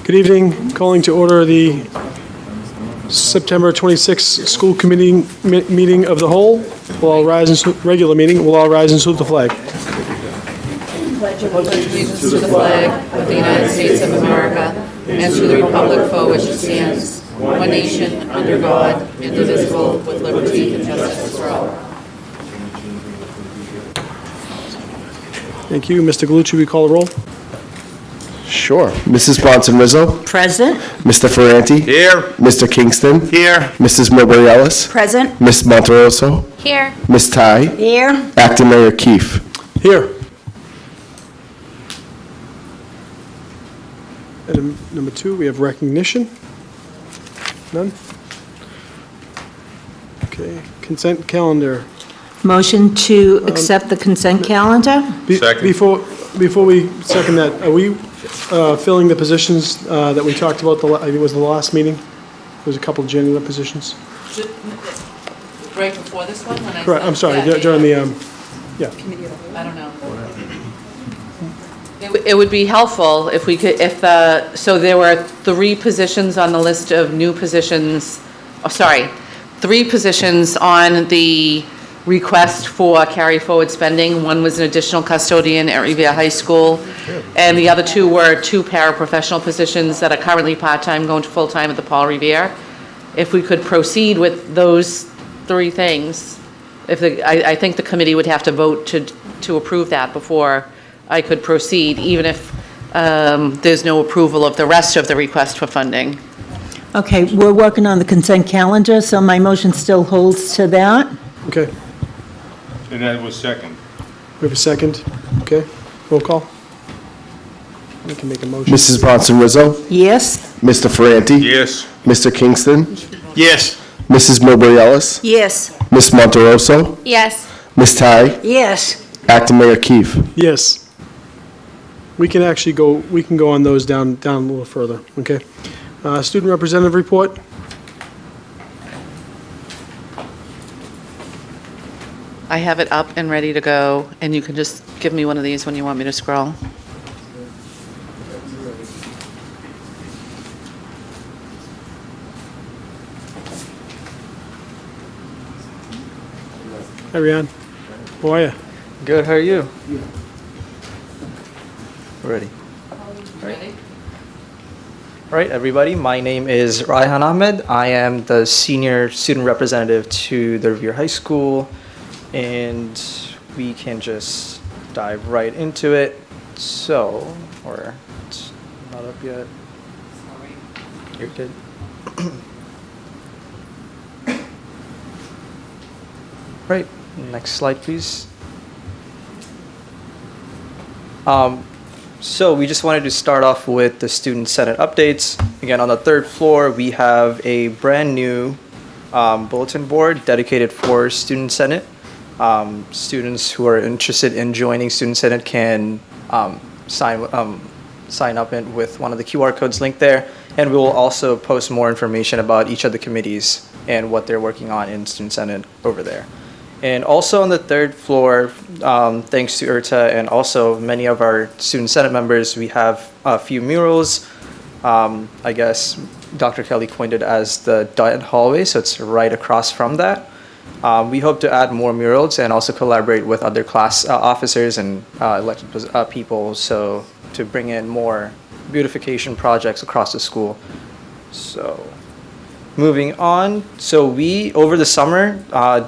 Good evening. Calling to order the September 26th school committee meeting of the whole. We'll all rise and regular meeting. We'll all rise and salute the flag. Pledge allegiance to the flag of the United States of America and to the republic for which it stands, one nation, under God, indivisible, with liberty and justice for all. Thank you. Mr. Galucci, we call the roll. Sure. Mrs. Bronson-Rizzo. Present. Mr. Ferranti. Here. Mr. Kingston. Here. Mrs. Milbury-Ellis. Present. Ms. Monteroso. Here. Ms. Ty. Here. Acting Mayor Keefe. Here. Item number 2, we have recognition. None? Okay. Consent calendar. Motion to accept the consent calendar? Second. Before we second that, are we filling the positions that we talked about, I think it was the last meeting? There's a couple of janitor positions. Right before this one? When I Correct, said- I'm sorry, yeah, during the, yeah. I don't know. It would be helpful if we could, so there were 3 positions on the list of new positions, 3 positions on the request for carry forward spending. One was an additional custodian at Revere High School, and the other 2 were 2 paraprofessional positions that are currently part-time going to full-time at the Paul Revere. If we could proceed with those 3 things, I think the committee would have to vote to approve that before I could proceed, even if there's no approval of the rest of the request for funding. Okay, we're working on the consent calendar, so my motion still holds to that. Okay, And that was second. we have a second. Okay, roll call. We can make a motion. Mrs. Bronson-Rizzo. Yes? Mr. Ferranti. Yes. Mr. Kingston. Yes. Mrs. Milbury-Ellis. Yes. Ms. Monteroso. Yes. Ms. Ty. Yes. Acting Mayor Keefe. Yes. We can actually go on those down a little further, okay? Student representative report? I have it up and ready to go, and you can just give me one of these when you want me to scroll. Hi, Rian. How are you? Good, how are you? Ready. Ready? All right, everybody, my name is Raihan Ahmed. I am the senior student representative to the Revere High School, and we can just dive right into it. So, or it's not up yet. You're good. Right, next slide, please. So we just wanted to start off with the Student Senate updates. Again, on the 3rd floor, we have a brand new bulletin board dedicated for Student Senate. Students who are interested in joining Student Senate can sign up with one of the QR codes linked there. And we will also post more information about each of the committees and what they're working on in Student Senate over there. And also on the 3rd floor, thanks to IRTA and also many of our Student Senate members, we have a few murals. I guess Dr. Kelly coined it as the dot hallway, so it's right across from that. We hope to add more murals and also collaborate with other class officers and elected people so to bring in more beautification projects across the school. So moving on, so we, over the summer,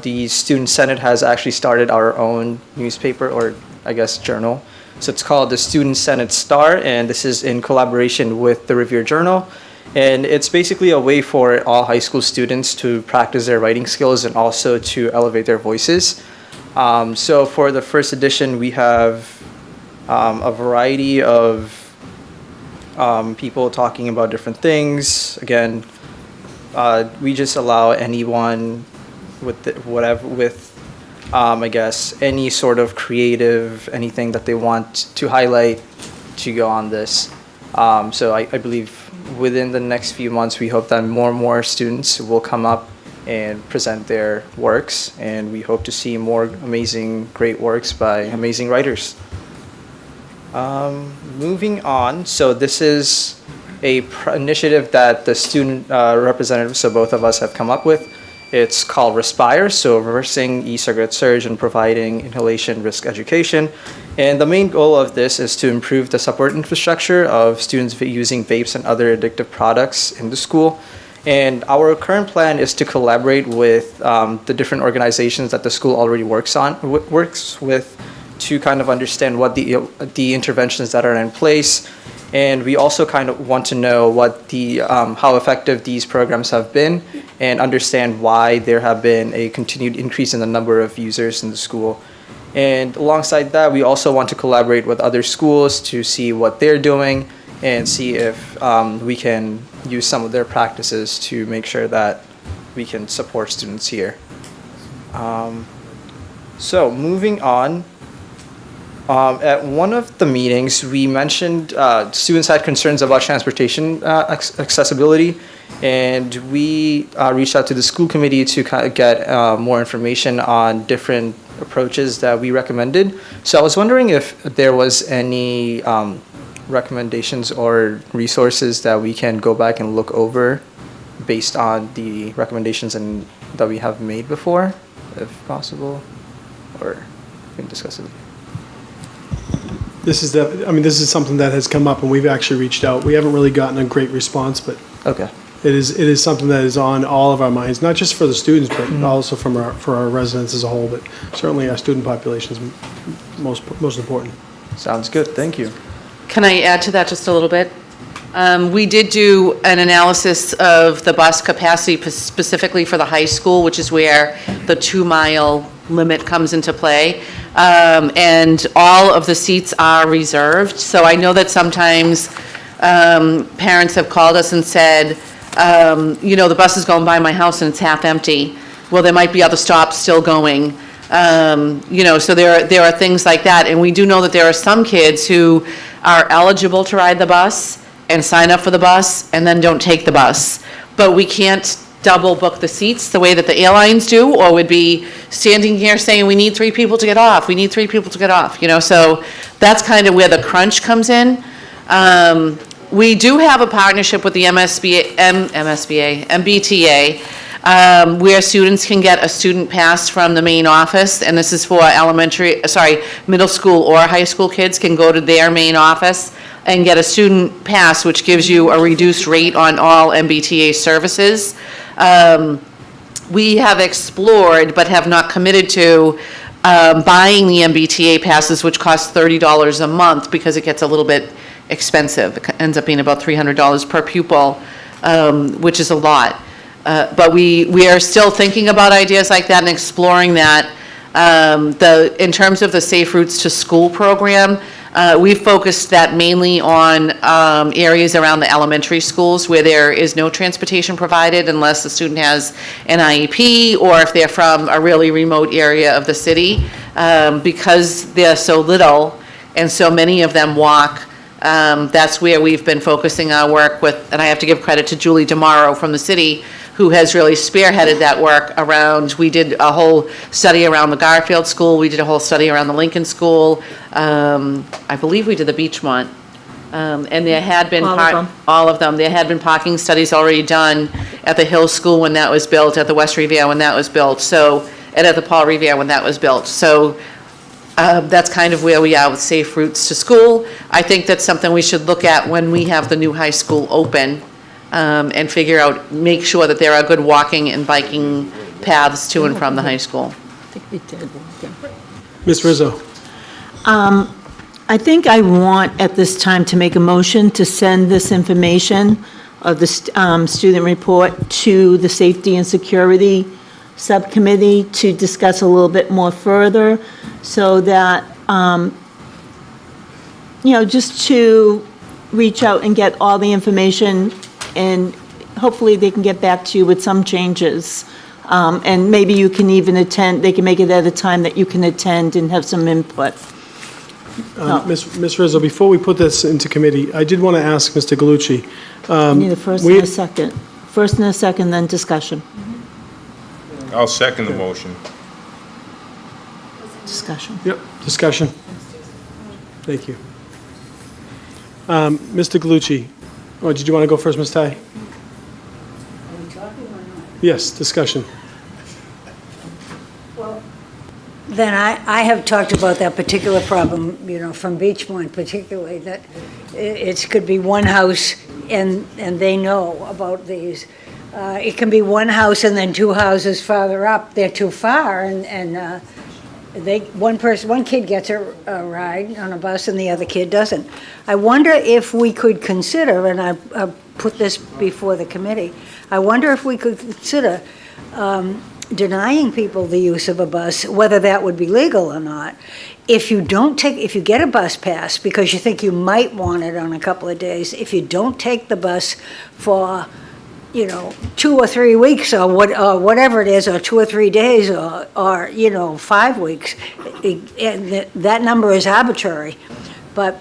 the Student Senate has actually started our own newspaper, or I guess journal. So it's called the Student Senate Star, and this is in collaboration with the Revere Journal. And it's basically a way for all high school students to practice their writing skills and also to elevate their voices. So for the first edition, we have a variety of people talking about different things. Again, we just allow anyone with I guess any sort of creative, anything that they want to highlight to go on this. So I believe within the next few months, we hope that more and more students will come up and present their works, and we hope to see more amazing, great works by amazing writers. Moving on, so this is initiative that the student representatives, so both of us, have come up with. It's called Respire, so reversing e-cigarette surge and providing inhalation risk education. And the main goal of this is to improve the support infrastructure of students using vapes and other addictive products in the school. And our current plan is to collaborate with the different organizations that the school already works with to kind of understand what the interventions that are in place. And we also kind of want to know what how effective these programs have been and understand why there have been a continued increase in the number of users in the school. And alongside that, we also want to collaborate with other schools to see what they're doing and see if we can use some of their practices to make sure that we can support students here. So moving on. At one of the meetings, we mentioned students had concerns about transportation accessibility, and we reached out to the school committee to kind of get more information on different approaches that we recommended. So I was wondering if there was any recommendations or resources that we can go back and look over based on the recommendations that we have made before, if possible, or we can discuss it. This is something that has come up, and we've actually reached out. We haven't really gotten a great response, but Okay. it is something that is on all of our minds, not just for the students, but also for our residents as a whole, but certainly our student population is most important. Sounds good. Thank you. Can I add to that just a little bit? We did do an analysis of the bus capacity specifically for the high school, which is where the 2-mile limit comes into play. And all of the seats are reserved. So I know that sometimes parents have called us and said, the bus is going by my house and it's half empty. Well, there might be other stops still going. So there are things like that. And we do know that there are some kids who are eligible to ride the bus and sign up for the bus and then don't take the bus. But we can't double book the seats the way that the airlines do, or would be standing here saying, we need 3 people to get off, we need 3 people to get off, so that's kind of where the crunch comes in. We do have a partnership with the MBTA, where students can get a student pass from the main office, and this is for middle school or high school kids can go to their main office and get a student pass, which gives you a reduced rate on all MBTA services. We have explored, but have not committed to buying the MBTA passes, which cost $30 a month, because it gets a little bit expensive. It ends up being about $300 per pupil, which is a lot. But we are still thinking about ideas like that and exploring that. In terms of the Safe Routes to School program, we've focused that mainly on areas around the elementary schools where there is no transportation provided unless the student has an IEP, or if they're from a really remote area of the city. Because they're so little and so many of them walk, that's where we've been focusing our work with, and I have to give credit to Julie DeMauro from the city, who has really spearheaded that work around. We did a whole study around the Garfield School. We did a whole study around the Lincoln School. I believe we did the Beachmont. And there had been all of them. There had been parking studies already done at the Hill School when that was built, at the West Revere when that was built, and at the Paul Revere when that was built. So that's kind of where we are with Safe Routes to School. I think that's something we should look at when we have the new high school open. And make sure that there are good walking and biking paths to and from the high school. Ms. Rizzo? I think I want at this time to make a motion to send this information of the student report to the Safety and Security Subcommittee to discuss a little bit more further, so that, just to reach out and get all the information, and hopefully they can get back to you with some changes. And maybe you can even attend, they can make it at a time that you can attend and have some input. Ms. Rizzo, before we put this into committee, I did want to ask Mr. Galucci. I need a first and a second. First and a second, then discussion. I'll second the motion. Discussion. Yep, discussion. Thank you. Mr. Galucci, Oh, did you want to go first, Ms. Tai? Yes, discussion. Then I have talked about that particular problem, from Beachmont particularly, that it could be one house and they know about these. It can be one house and then two houses farther up, they're too far, and one kid gets a ride on a bus and the other kid doesn't. I wonder if we could consider, and I put this before the committee, I wonder if we could consider denying people the use of a bus, whether that would be legal or not. If you get a bus pass because you think you might want it on a couple of days, if you don't take the bus for 2 or 3 weeks or whatever it is, or 2 or 3 days, or 5 weeks, and that number is arbitrary. But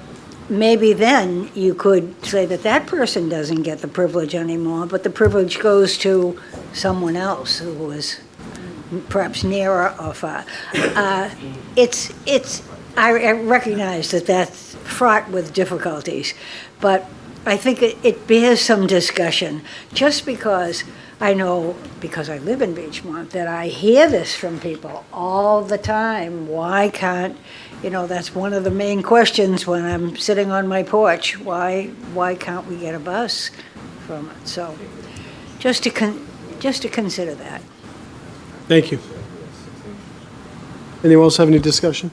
maybe then you could say that person doesn't get the privilege anymore, but the privilege goes to someone else who is perhaps nearer or far. I recognize that that's fraught with difficulties, but I think it bears some discussion, just because I know, because I live in Beachmont, that I hear this from people all the time. Why can't, that's one of the main questions when I'm sitting on my porch. Why can't we get a bus from it? So just to consider that. Thank you. Anyone else have any discussion?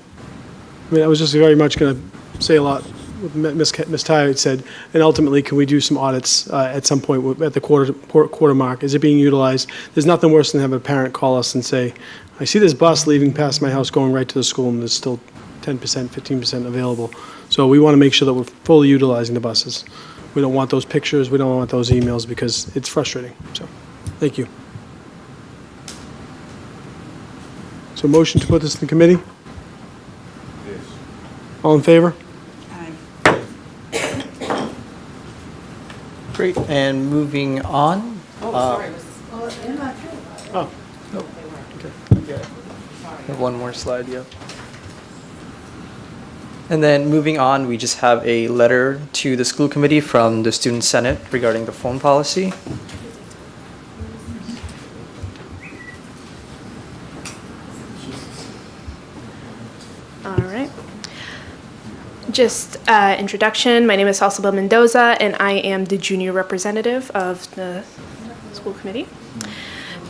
I mean, I was just very much going to say a lot what Ms. Tai had said, and ultimately, can we do some audits at some point at the quarter mark? Is it being utilized? There's nothing worse than have a parent call us and say, I see this bus leaving past my house going right to the school, and there's still 10%, 15% available. So we want to make sure that we're fully utilizing the buses. We don't want those pictures, we don't want those emails, because it's frustrating. So, thank you. So motion to put this in the committee? Yes. All in favor? Great, and moving on. Oh. One more slide, yeah. And then moving on, we just have a letter to the school committee from the student senate regarding the phone policy. All right. Just introduction, my name is Salsaba Mendoza, and I am the junior representative of the school committee.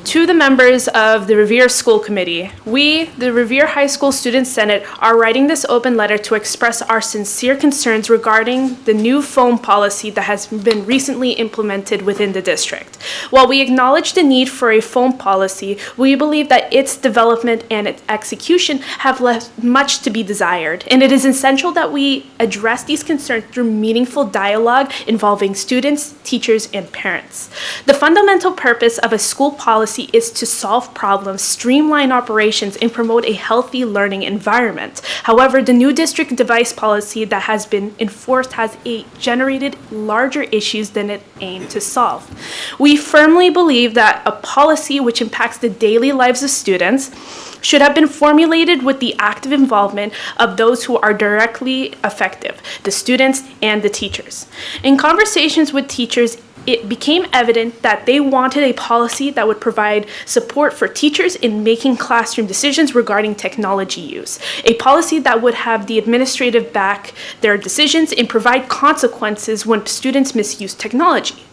To the members of the Revere School Committee, we, the Revere High School Student Senate, are writing this open letter to express our sincere concerns regarding the new phone policy that has been recently implemented within the district. While we acknowledge the need for a phone policy, we believe that its development and its execution have left much to be desired, and it is essential that we address these concerns through meaningful dialogue involving students, teachers, and parents. The fundamental purpose of a school policy is to solve problems, streamline operations, and promote a healthy learning environment. However, the new district device policy that has been enforced has generated larger issues than it aimed to solve. We firmly believe that a policy which impacts the daily lives of students should have been formulated with the active involvement of those who are directly affected, the students and the teachers. In conversations with teachers, it became evident that they wanted a policy that would provide support for teachers in making classroom decisions regarding technology use, a policy that would have the administrative back their decisions and provide consequences when students misuse technology.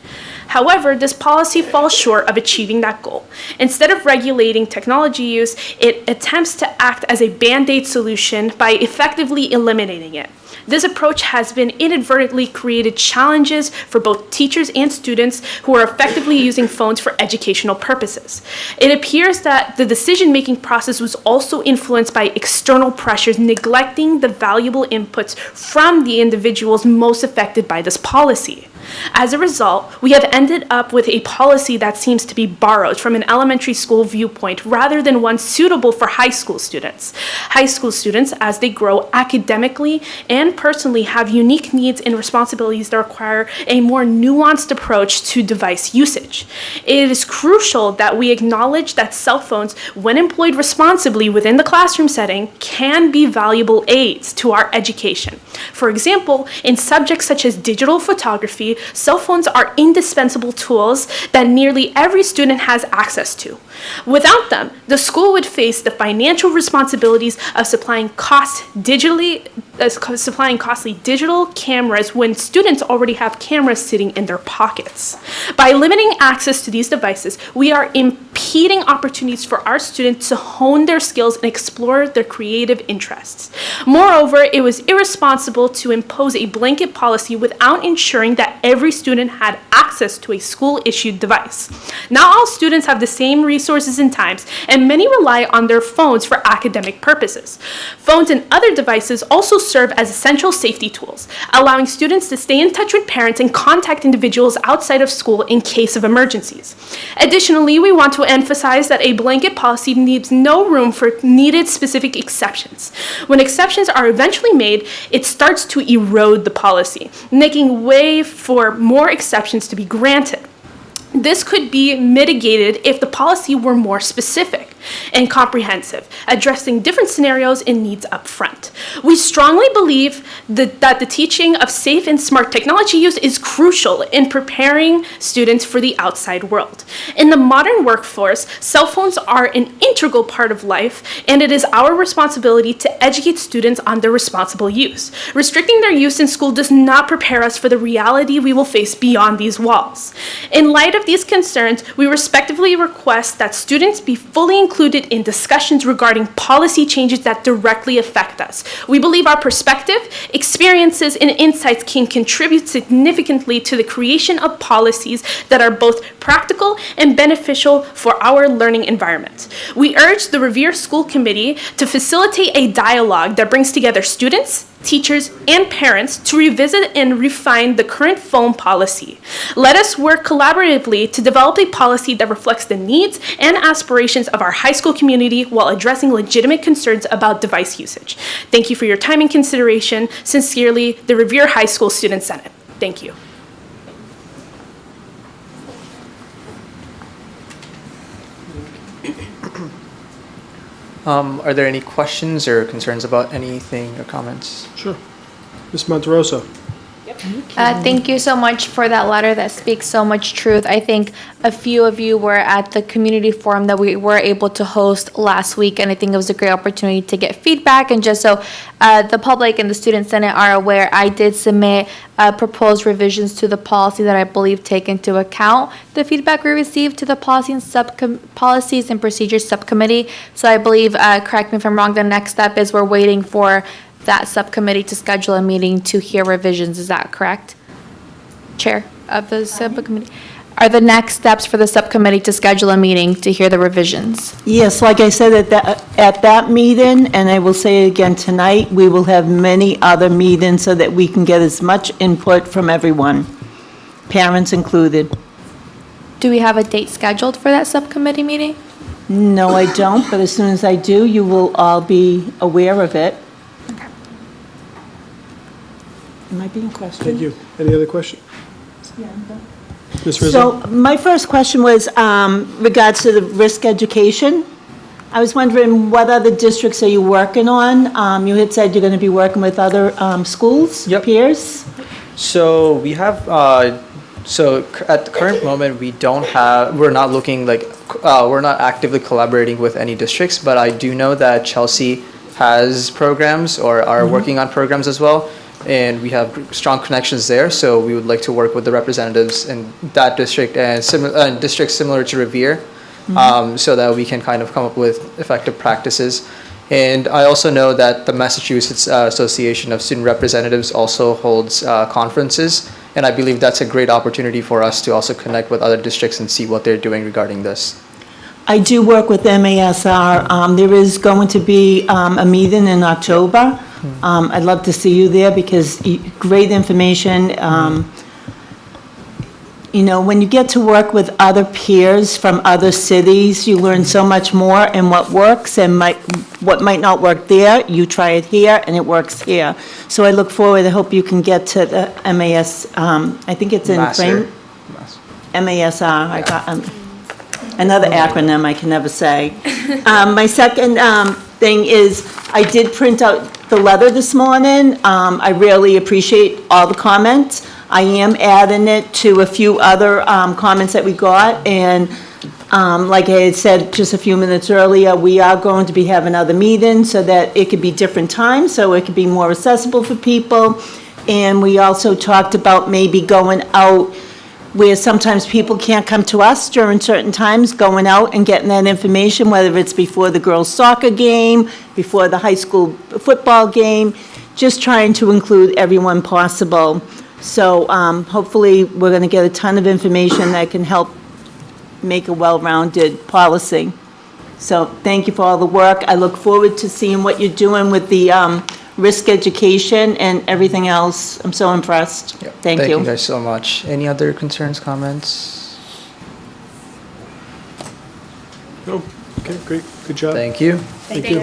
However, this policy falls short of achieving that goal. Instead of regulating technology use, it attempts to act as a band-aid solution by effectively eliminating it. This approach has been inadvertently created challenges for both teachers and students who are effectively using phones for educational purposes. It appears that the decision-making process was also influenced by external pressures, neglecting the valuable inputs from the individuals most affected by this policy. As a result, we have ended up with a policy that seems to be borrowed from an elementary school viewpoint rather than one suitable for high school students. High school students, as they grow academically and personally, have unique needs and responsibilities that require a more nuanced approach to device usage. It is crucial that we acknowledge that cell phones, when employed responsibly within the classroom setting, can be valuable aids to our education. For example, in subjects such as digital photography, technology, cell phones are indispensable tools that nearly every student has access to. Without them, the school would face the financial responsibilities of supplying costly digital cameras when students already have cameras sitting in their pockets. By limiting access to these devices, we are impeding opportunities for our students to hone their skills and explore their creative interests. Moreover, it was irresponsible to impose a blanket policy without ensuring that every student had access to a school-issued device. Not all students have the same resources and times, and many rely on their phones for academic purposes. Phones and other devices also serve as essential safety tools, allowing students to stay in touch with parents and contact individuals outside of school in case of emergencies. Additionally, we want to emphasize that a blanket policy leaves no room for needed specific exceptions. When exceptions are eventually made, it starts to erode the policy, making way for more exceptions to be granted. This could be mitigated if the policy were more specific and comprehensive, addressing different scenarios and needs up front. We strongly believe that the teaching of safe and smart technology use is crucial in preparing students for the outside world. In the modern workforce, cell phones are an integral part of life, and it is our responsibility to educate students on their responsible use. Restricting their use in school does not prepare us for the reality we will face beyond these walls. In light of these concerns, we respectfully request that students be fully included in discussions regarding policy changes that directly affect us. We believe our perspective, experiences, and insights can contribute significantly to the creation of policies that are both practical and beneficial for our learning environment. We urge the Revere School Committee to facilitate a dialogue that brings together students, teachers, and parents to revisit and refine the current phone policy. Let us work collaboratively to develop a policy that reflects the needs and aspirations of our high school community while addressing legitimate concerns about device usage. Thank you for your time and consideration. Sincerely, the Revere High School Student Senate. Thank you. Are there any questions or concerns about anything or comments? Sure. Ms. Monterosso? Thank you so much for that letter that speaks so much truth. I think a few of you were at the community forum that we were able to host last week, and I think it was a great opportunity to get feedback. And just so the public and the Student Senate are aware, I did submit proposed revisions to the policy that I believe take into account the feedback we received to the Policies and Procedures Subcommittee. So I believe, correct me if I'm wrong, the next step is we're waiting for that subcommittee to schedule a meeting to hear revisions. Is that correct? Chair of the subcommittee. Are the next steps for the subcommittee to schedule a meeting to hear the revisions? Yes, like I said at that meeting, and I will say it again tonight, we will have many other meetings so that we can get as much input from everyone, parents included. Do we have a date scheduled for that subcommittee meeting? No, I don't, but as soon as I do, you will all be aware of it. Am I being questioned? Thank you. Any other question? Ms. Rizzo? So my first question was regards to the risk education. I was wondering what other districts are you working on? You had said you're going to be working with other schools, Yep. peers? So we have, at the current moment, we're not looking like, we're not actively collaborating with any districts, but I do know that Chelsea has programs or are working on programs as well. And we have strong connections there, so we would like to work with the representatives in that district and districts similar to Revere, so that we can kind of come up with effective practices. And I also know that the Massachusetts Association of Student Representatives also holds conferences, and I believe that's a great opportunity for us to also connect with other districts and see what they're doing regarding this. I do work with MASR. There is going to be a meeting in October. I'd love to see you there because great information. You know, when you get to work with other peers from other cities, you learn so much more, and what works and what might not work there, you try it here and it works here. So I look forward, I hope you can get to the MAS, I think it's in MASR. I got another acronym I can never say. My second thing is, I did print out the letter this morning. I really appreciate all the comments. I am adding it to a few other comments that we got, and like I had said just a few minutes earlier, we are going to be having other meetings so that it could be different times, so it could be more accessible for people. And we also talked about maybe going out where sometimes people can't come to us during certain times, going out and getting that information, whether it's before the girls' soccer game, before the high school football game, just trying to include everyone possible. So hopefully, we're going to get a ton of information that can help make a well-rounded policy. So thank you for all the work. I look forward to seeing what you're doing with the risk education and everything else. I'm so impressed. Yep. Thank you. Thank you guys so much. Any other concerns, comments? Oh, okay, great, good job. Thank you. Thank you.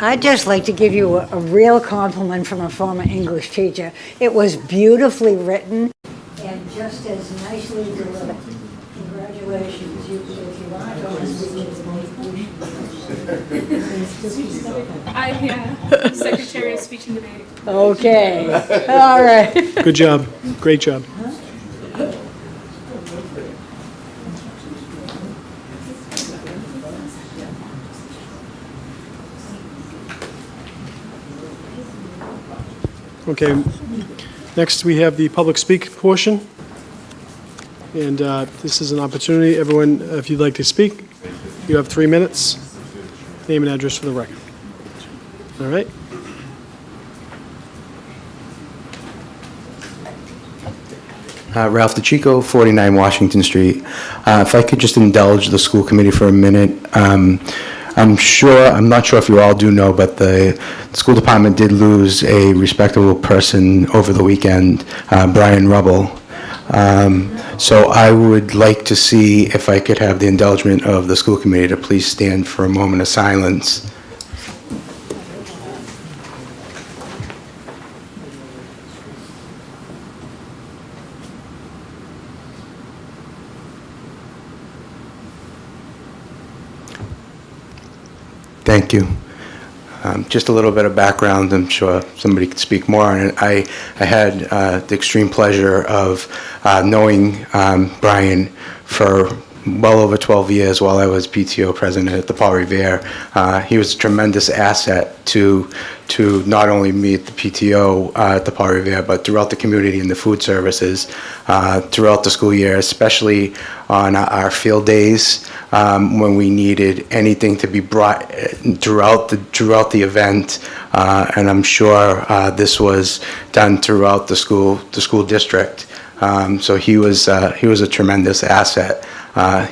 I'd just like to give you a real compliment from a former English teacher. It was beautifully written and just as nicely delivered. Congratulations. If you want to go and speak Secretary of Speech and Debate. Okay, all right. Good job, great job. Okay, next we have the public speak portion. And this is an opportunity, everyone, if you'd like to speak, you have 3 minutes. Name and address for the record. All right? Ralph DeChico, 49 Washington Street. If I could just indulge the school committee for a minute. I'm not sure if you all do know, but the school department did lose a respectable person over the weekend, Brian Rubble. So I would like to see if I could have the indulgence of the school committee to please stand for a moment of silence. Thank you. Just a little bit of background. I'm sure somebody could speak more on it. I had the extreme pleasure of knowing Brian for well over 12 years while I was PTO president at the Paul Revere. He was a tremendous asset to not only me at the PTO at the Paul Revere, but throughout the community and the food services throughout the school year, especially on our field days when we needed anything to be brought throughout the event. And I'm sure this was done throughout the school district. So he was a tremendous asset.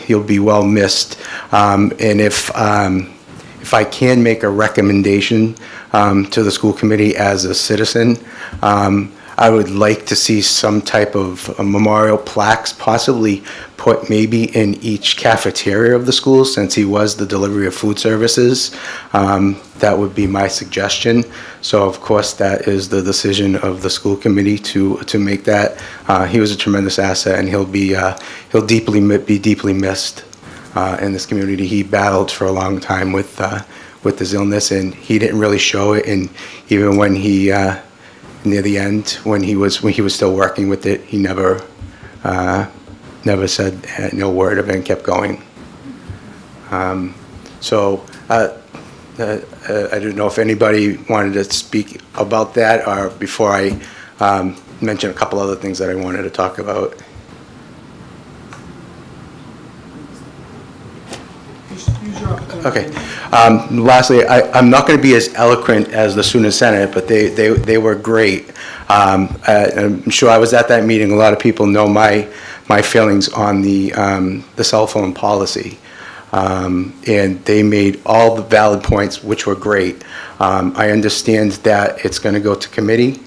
He'll be well missed. And if I can make a recommendation to the school committee as a citizen, I would like to see some type of memorial plaques possibly put maybe in each cafeteria of the school, since he was the delivery of food services. That would be my suggestion. So of course that is the decision of the school committee to make that. He was a tremendous asset, and he'll be deeply missed in this community. He battled for a long time with his illness, and he didn't really show it. And even when he near the end, when he was still working with it, he never said no word of it and kept going. So I don't know if anybody wanted to speak about that, or before I mention a couple other things that I wanted to talk about. Okay. Lastly, I'm not going to be as eloquent as the Student Senate, but they were great. I'm sure I was at that meeting. A lot of people know my feelings on the cell phone policy. And they made all the valid points, which were great. I understand that it's going to go to committee.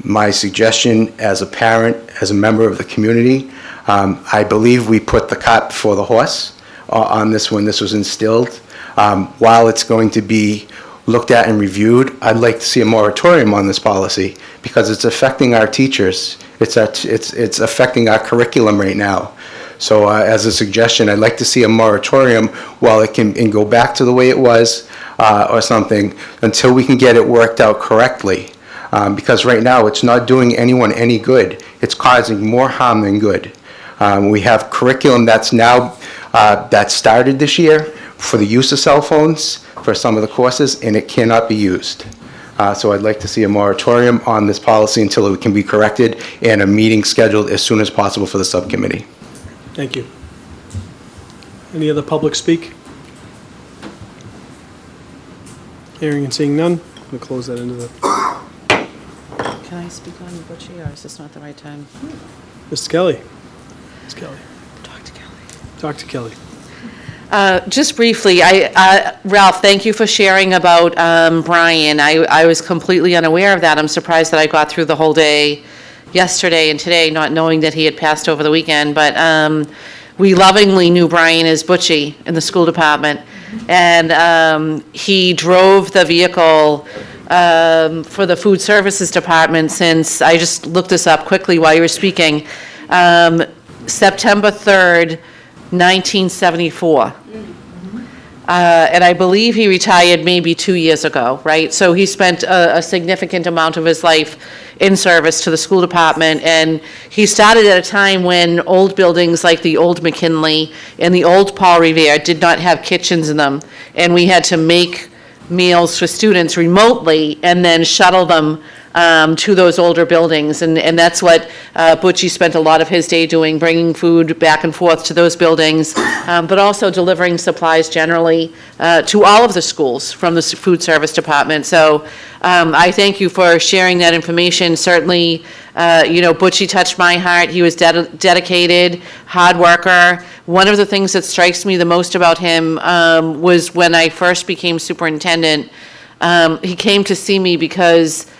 My suggestion as a parent, as a member of the community, I believe we put the cart before the horse on this when this was instilled. While it's going to be looked at and reviewed, I'd like to see a moratorium on this policy, because it's affecting our teachers. It's affecting our curriculum right now. So as a suggestion, I'd like to see a moratorium while it can go back to the way it was or something, until we can get it worked out correctly. because right now it's not doing anyone any good. It's causing more harm than good. We have curriculum that's now, that started this year for the use of cell phones for some of the courses, and it cannot be used. So I'd like to see a moratorium on this policy until it can be corrected, and a meeting scheduled as soon as possible for the subcommittee. Thank you. Any other public speak? Hearing and seeing none, I'm going to close that into the, Can I speak on Butchie, or is this not the right time? Mr. Kelly. Ms. Kelly. Talk to Kelly. Dr. Kelly. Just briefly, Ralph, thank you for sharing about Brian. I was completely unaware of that. I'm surprised that I got through the whole day yesterday and today, not knowing that he had passed over the weekend. But we lovingly knew Brian as Butchie in the school department. And he drove the vehicle for the food services department since, I just looked this up quickly while you were speaking, September 3rd, 1974. And I believe he retired maybe 2 years ago, right? So he spent a significant amount of his life in service to the school department, and he started at a time when old buildings like the old McKinley and the old Paul Revere did not have kitchens in them, and we had to make meals for students remotely and then shuttle them to those older buildings, and that's what Butchie spent a lot of his day doing, bringing food back and forth to those buildings, but also delivering supplies generally to all of the schools from the food service department. So I thank you for sharing that information. Certainly, Butchie touched my heart. He was dedicated, hard worker. One of the things that strikes me the most about him was when I first became superintendent, he came to see me because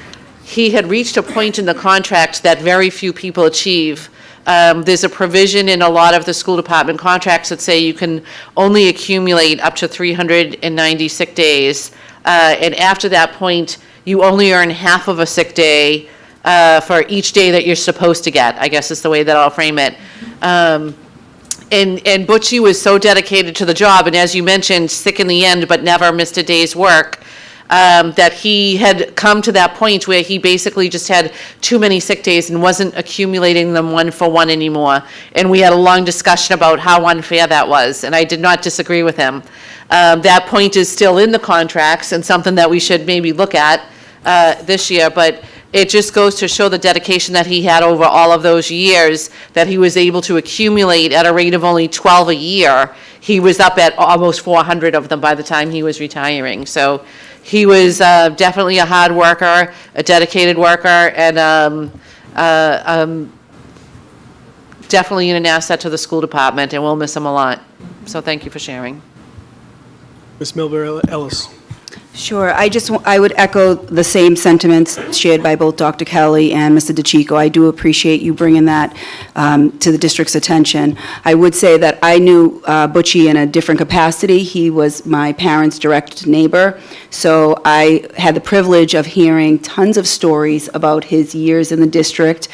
he had reached a point in the contract that very few people achieve. There's a provision in a lot of the school department contracts that say you can only accumulate up to 390 sick days. And after that point, you only earn half of a sick day for each day that you're supposed to get, I guess is the way that I'll frame it. And Butchie was so dedicated to the job, and as you mentioned, sick in the end, but never missed a day's work, that he had come to that point where he basically just had too many sick days and wasn't accumulating them one for one anymore. And we had a long discussion about how unfair that was, and I did not disagree with him. That point is still in the contracts and something that we should maybe look at this year, but it just goes to show the dedication that he had over all of those years, that he was able to accumulate at a rate of only 12 a year. He was up at almost 400 of them by the time he was retiring. So he was definitely a hard worker, a dedicated worker, and definitely an asset to the school department, and we'll miss him a lot. So thank you for sharing. Ms. Milbury Ellis. Sure. I would echo the same sentiments shared by both Dr. Kelly and Mr. DeCicco. I do appreciate you bringing that to the district's attention. I would say that I knew Butchie in a different capacity. He was my parents' direct neighbor, so I had the privilege of hearing tons of stories about his years in the district.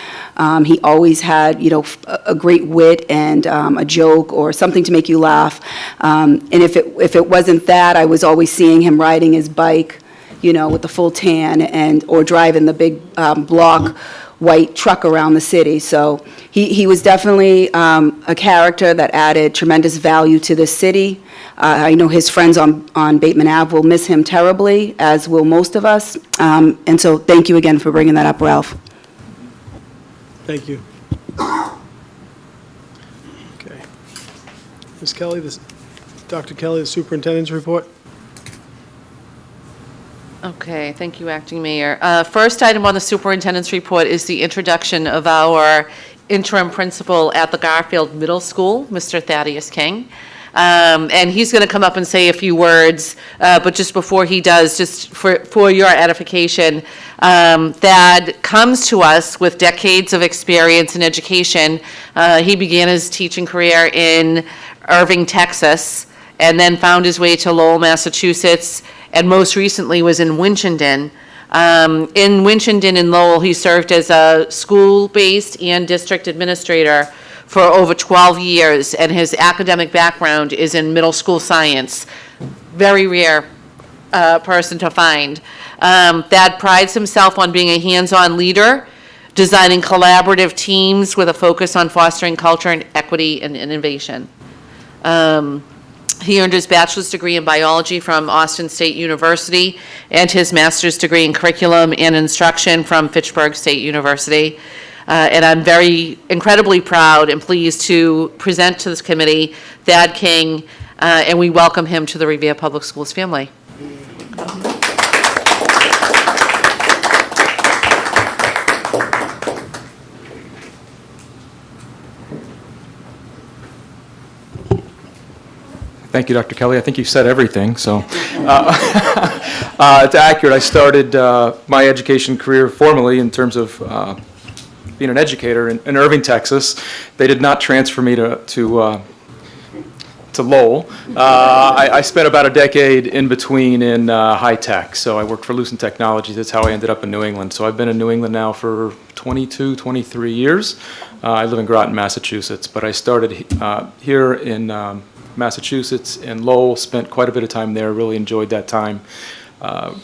He always had, a great wit and a joke or something to make you laugh. And if it wasn't that, I was always seeing him riding his bike, with the full tan or driving the big block white truck around the city. So he was definitely a character that added tremendous value to this city. I know his friends on Bateman Ave will miss him terribly, as will most of us. And so thank you again for bringing that up, Ralph. Thank you. Okay. Ms. Kelly, Dr. Kelly, the superintendent's report. Okay, thank you, Acting Mayor. First item on the superintendent's report is the introduction of our interim principal at the Garfield Middle School, Mr. Thaddeus King. And he's going to come up and say a few words, but just before he does, just for your edification, Thad comes to us with decades of experience in education. He began his teaching career in Irving, Texas, and then found his way to Lowell, Massachusetts, and most recently was in Winchendon. In Winchendon and Lowell, he served as a school-based and district administrator for over 12 years, and his academic background is in middle school science. Very rare person to find. Thad prides himself on being a hands-on leader, designing collaborative teams with a focus on fostering culture and equity and innovation. He earned his bachelor's degree in biology from Austin State University and his master's degree in curriculum and instruction from Fitchburg State University. And I'm incredibly proud and pleased to present to this committee Thad King, and we welcome him to the Revere Public Schools family. Thank you, Dr. Kelly. I think you said everything, so. It's accurate. I started my education career formally in terms of being an educator in Irving, Texas. They did not transfer me to Lowell. I spent about a decade in between in high tech, so I worked for Lucent Technologies. That's how I ended up in New England. So I've been in New England now for 22, 23 years. I live in Groton, Massachusetts, but I started here in Massachusetts and Lowell, spent quite a bit of time there, really enjoyed that time.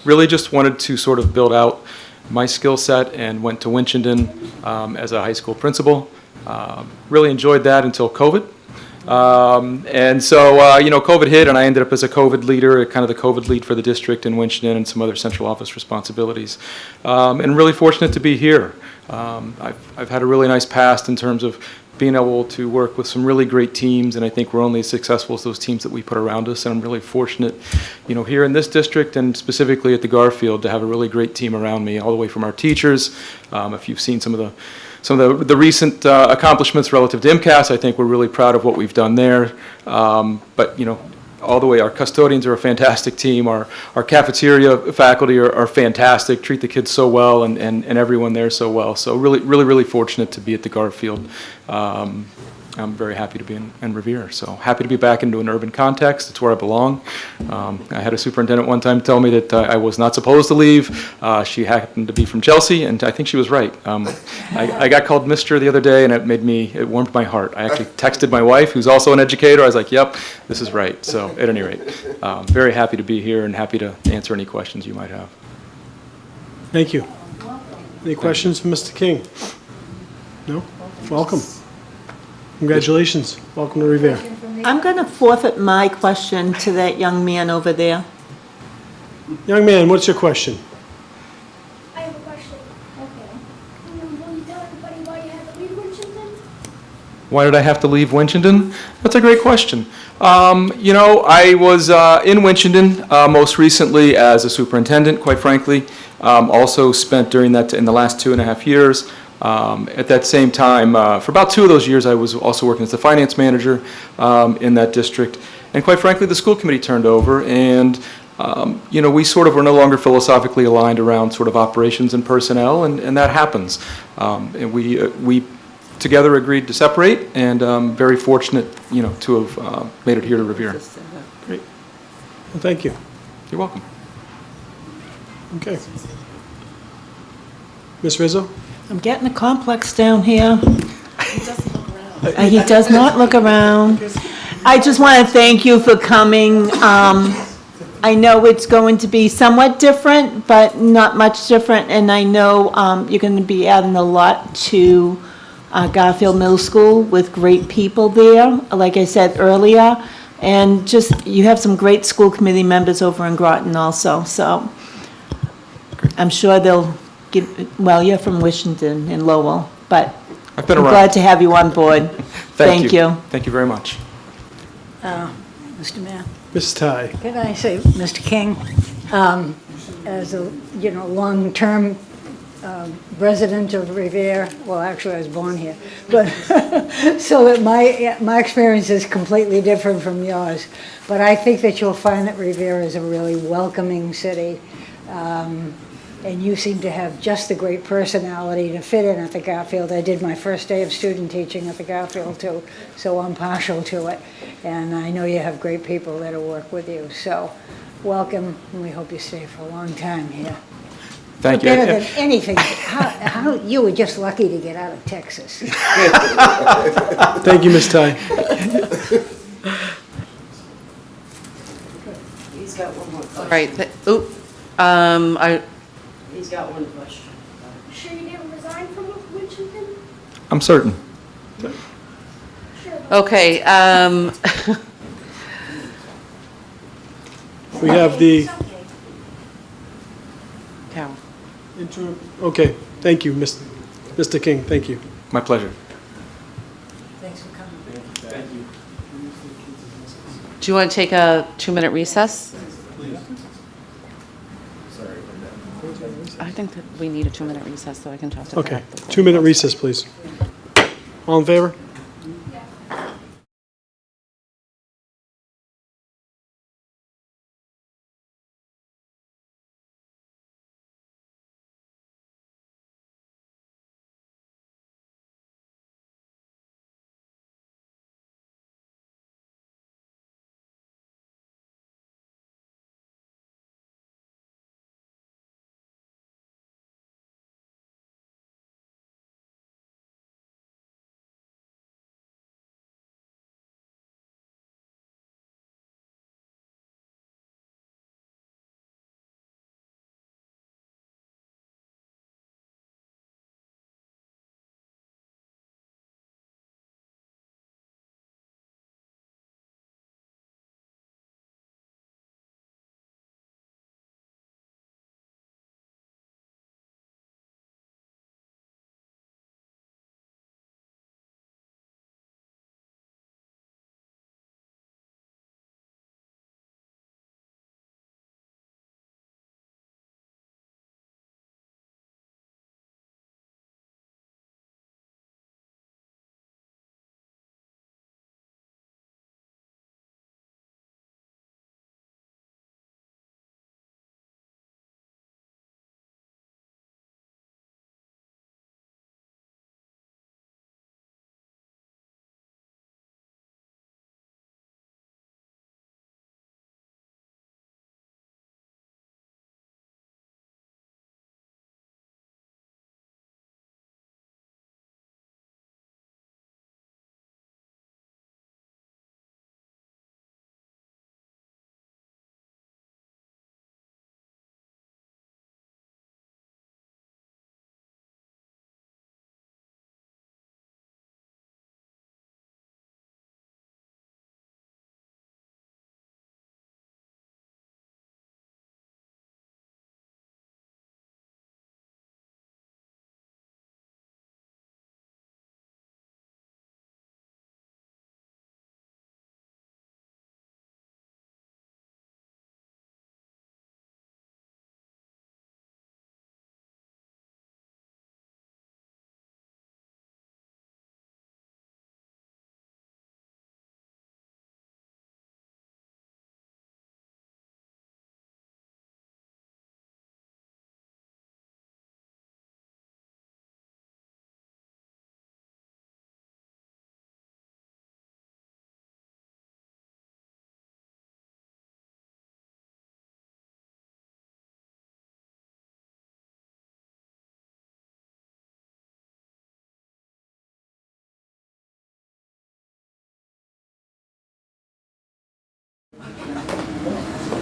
Really just wanted to sort of build out my skill set and went to Winchendon as a high school principal. Really enjoyed that until COVID. And so, COVID hit and I ended up as a COVID leader, kind of the COVID lead for the district in Winchendon and some other central office responsibilities. And really fortunate to be here. I've had a really nice past in terms of being able to work with some really great teams, and I think we're only as successful as those teams that we put around us, and I'm really fortunate, here in this district and specifically at the Garfield to have a really great team around me, all the way from our teachers. If you've seen some of the recent accomplishments relative to MCAS, I think we're really proud of what we've done there. But all the way, our custodians are a fantastic team. Our cafeteria faculty are fantastic, treat the kids so well, and everyone there so well. So really fortunate to be at the Garfield. I'm very happy to be in Revere. So happy to be back into an urban context. It's where I belong. I had a superintendent one time tell me that I was not supposed to leave. She happened to be from Chelsea, and I think she was right. I got called Mr. the other day, and it warmed my heart. I actually texted my wife, who's also an educator. I was like, yep, this is right. So at any rate, very happy to be here and happy to answer any questions you might have. Thank you. Any questions for Mr. King? No? Welcome. Congratulations. Welcome to Revere. I'm going to forfeit my question to that young man over there. Young man, what's your question? I have a question. Okay. Will you tell everybody why you had to leave Winchendon? Why did I have to leave Winchendon? That's a great question. I was in Winchendon most recently as a superintendent, quite frankly. Also spent during that in the last 2.5 years. At that same time, for about 2 of those years, I was also working as the finance manager in that district. And quite frankly, the school committee turned over, and we sort of were no longer philosophically aligned around sort of operations and personnel, and that happens. And we together agreed to separate, and very fortunate, to have made it here to Revere. Great. Well, thank you. You're welcome. Okay. Ms. Rizzo? I'm getting a complex down here. He does not look around. I just want to thank you for coming. I know it's going to be somewhat different, but not much different, and I know you're going to be adding a lot to Garfield Middle School with great people there, like I said earlier, and just, you have some great school committee members over in Groton also, so I'm sure they'll you're from Winchendon in Lowell, but I've been I'm around. glad to have you on board. Thank you. Thank you very much. Mr. Mayor, Ms. Ty? could I say, Mr. King, as a, long-term resident of Revere, well, actually, I was born here, but, so that my experience is completely different from yours. But I think that you'll find that Revere is a really welcoming city. And you seem to have just the great personality to fit in at the Garfield. I did my first day of student teaching at the Garfield too, so I'm partial to it. And I know you have great people that'll work with you. So welcome, and we hope you stay for a long time here. Thank you. Better than anything. How you were just lucky to get out of Texas. Thank you, Ms. Ty. He's got one more. Right, He's got one question. Sure you didn't resign from Winchendon? I'm certain. Sure. okay, We have the Carol. interim, okay, thank you, Mr. King, thank you. My pleasure. Thanks for coming. Do you want to take a 2-minute recess? I think that we need a 2-minute recess so I can talk to Okay, Pat. 2-minute recess, please. All in favor?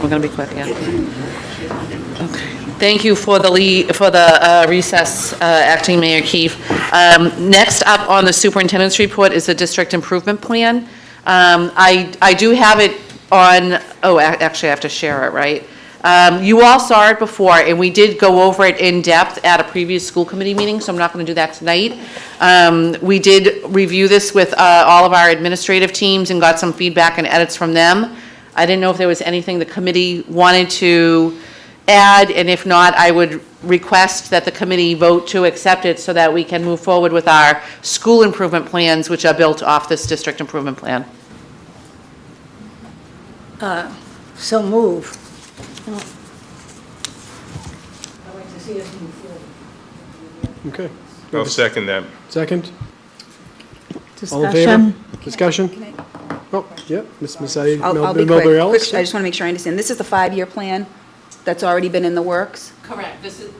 We're going to be quick, yeah. Okay. Thank you for the recess, Acting Mayor Keefe. Next up on the superintendent's report is the district improvement plan. I do have it on, actually I have to share it, right? You all saw it before, and we did go over it in depth at a previous school committee meeting, so I'm not going to do that tonight. We did review this with all of our administrative teams and got some feedback and edits from them. I didn't know if there was anything the committee wanted to add, and if not, I would request that the committee vote to accept it so that we can move forward with our school improvement plans, which are built off this district improvement plan. So move. I'd like to see us move forward. Okay. I'll second that. Second? All in favor? Discussion? Discussion? Oh, yeah, Ms. Saeed, I'll be Milbury quick. Ellis. I just want to make sure I understand. This is the 5-year plan that's already been in the works? Correct. This is,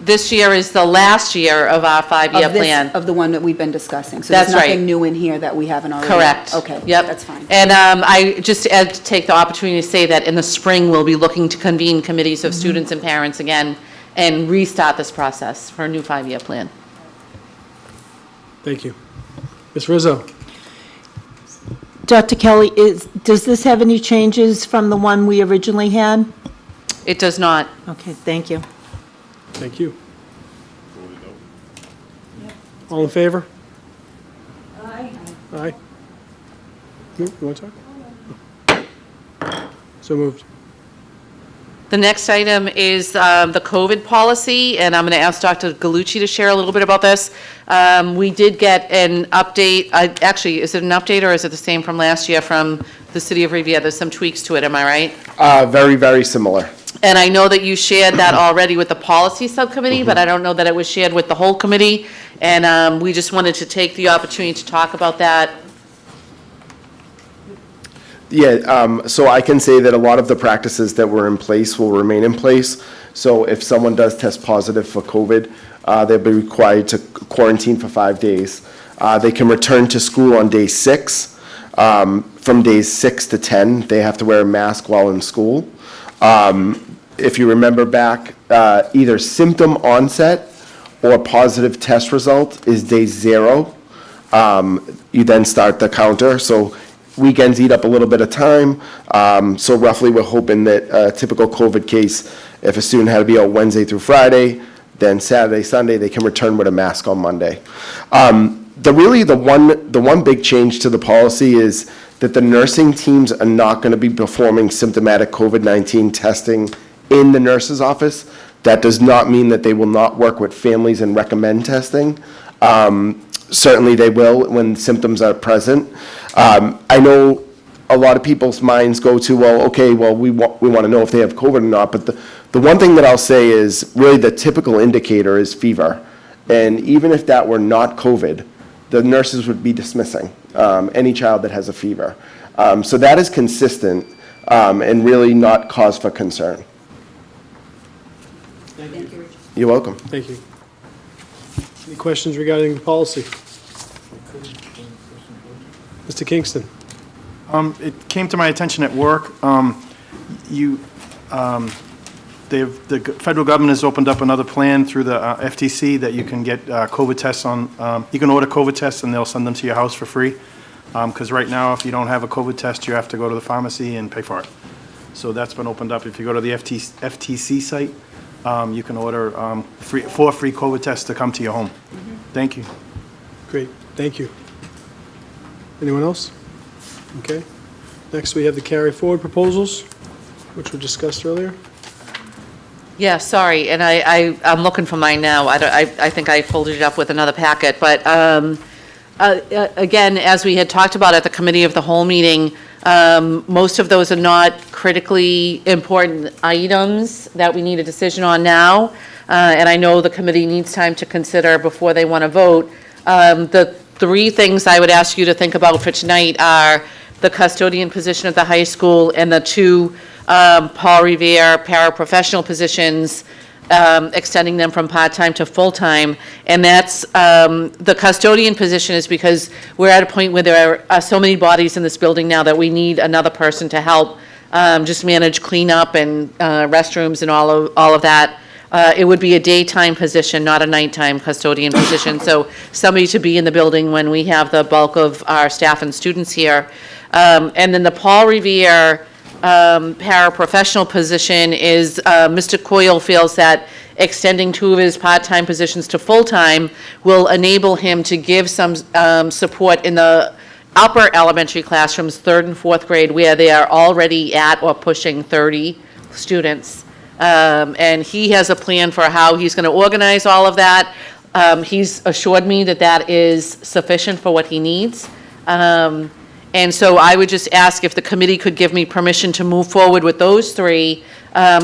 This year is the last year of our five-year Of this- plan. Of the one that we've been discussing? So That's there's right. nothing new in here that we haven't already? Correct. Okay. Yep. That's fine. And I just take the opportunity to say that in the spring, we'll be looking to convene committees of students and parents again and restart this process for a new five-year plan. Thank you. Ms. Rizzo? Dr. Kelly, does this have any changes from the one we originally had? It does not. Okay, thank you. Thank you. All in favor? Aye. Aye. You want to talk? So moved. The next item is the COVID policy, and I'm going to ask Dr. Galucci to share a little bit about this. We did get an update, actually, is it an update or is it the same from last year from the city of Revere? There's some tweaks to it, am I right? Very, very similar. And I know that you shared that already with the policy subcommittee, but I don't know that it was shared with the whole committee. And we just wanted to take the opportunity to talk about that. Yeah, so I can say that a lot of the practices that were in place will remain in place. So if someone does test positive for COVID, they'll be required to quarantine for 5 days. They can return to school on day 6. From days 6 to 10, they have to wear a mask while in school. If you remember back, either symptom onset or positive test result is day 0. You then start the counter. So weekends eat up a little bit of time. So roughly, we're hoping that a typical COVID case, if a student had to be out Wednesday through Friday, then Saturday, Sunday, they can return with a mask on Monday. The one big change to the policy is that the nursing teams are not going to be performing symptomatic COVID-19 testing in the nurse's office. That does not mean that they will not work with families and recommend testing. Certainly they will when symptoms are present. I know a lot of people's minds go to, we want to know if they have COVID or not, but the one thing that I'll say is really the typical indicator is fever. And even if that were not COVID, the nurses would be dismissing any child that has a fever. So that is consistent and really not cause for concern. Thank you. You're welcome. Thank you. Any questions regarding the policy? Mr. Kingston? It came to my attention at work. The federal government has opened up another plan through the FTC that you can get COVID tests on. You can order COVID tests and they'll send them to your house for free. Because right now, if you don't have a COVID test, you have to go to the pharmacy and pay for it. So that's been opened up. If you go to the FTC site, you can order 4 free COVID tests to come to your home. Thank you. Great, thank you. Anyone else? Okay. Next, we have the carry forward proposals, which were discussed earlier. Yeah, sorry, and I'm looking for mine now. I think I folded it up with another packet, but again, as we had talked about at the committee of the whole meeting, most of those are not critically important items that we need a decision on now, and I know the committee needs time to consider before they want to vote. The 3 things I would ask you to think about for tonight are the custodian position at the high school and the 2 Paul Revere paraprofessional positions, extending them from part-time to full-time. And that's, the custodian position is because we're at a point where there are so many bodies in this building now that we need another person to help just manage cleanup and restrooms and all of that. It would be a daytime position, not a nighttime custodian position. So somebody to be in the building when we have the bulk of our staff and students here. And then the Paul Revere paraprofessional position is Mr. Coyle feels that extending 2 of his part-time positions to full-time will enable him to give some support in the upper elementary classrooms, 3rd and 4th grade, where they are already at or pushing 30 students. And he has a plan for how he's going to organize all of that. He's assured me that that is sufficient for what he needs. And so I would just ask if the committee could give me permission to move forward with those 3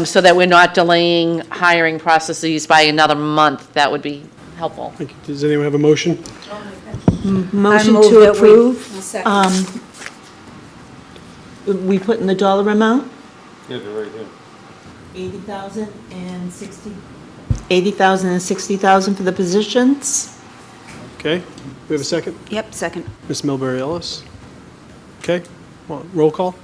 so that we're not delaying hiring processes by another month. That would be helpful. Thank you. Does anyone have a motion? Motion I move to that we- approve. We put in the dollar amount? Yeah, they're right here. 80,000 and 60. $80,000 and $60,000 for the positions. Okay, we have a second? Yep, second. Ms. Milbury Ellis? Okay, well, roll call?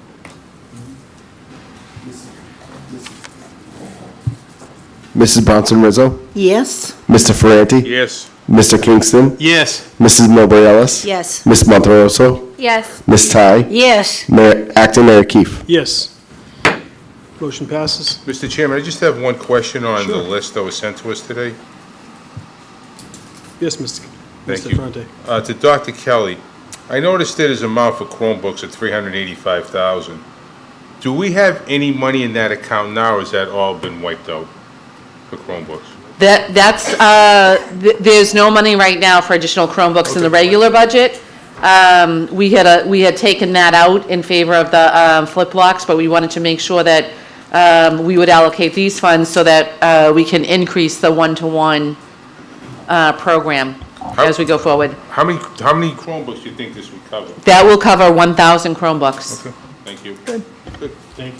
Mrs. Bronson Rizzo, Yes? Mr. Ferranti, Yes. Mr. Kingston, Yes. Mrs. Milbury Ellis, Yes. Ms. Monterosso, Yes. Ms. Ty, Yes, Acting Mayor Keefe. Yes. Motion passes. Mr. Chairman, I just have one question on the Sure. list that was sent to us today. Yes, Mr. Thank you. Ferrante. To Dr. Kelly, I noticed that his amount for Chromebooks at $385,000. Do we have any money in that account now, or has that all been wiped out for Chromebooks? There's no money right now for additional Chromebooks in the regular budget. We had taken that out in favor of the flip blocks, but we wanted to make sure that we would allocate these funds so that we can increase the one-to-one program as we go forward. How many Chromebooks do you think this would cover? That will cover 1,000 Chromebooks. Okay, thank you.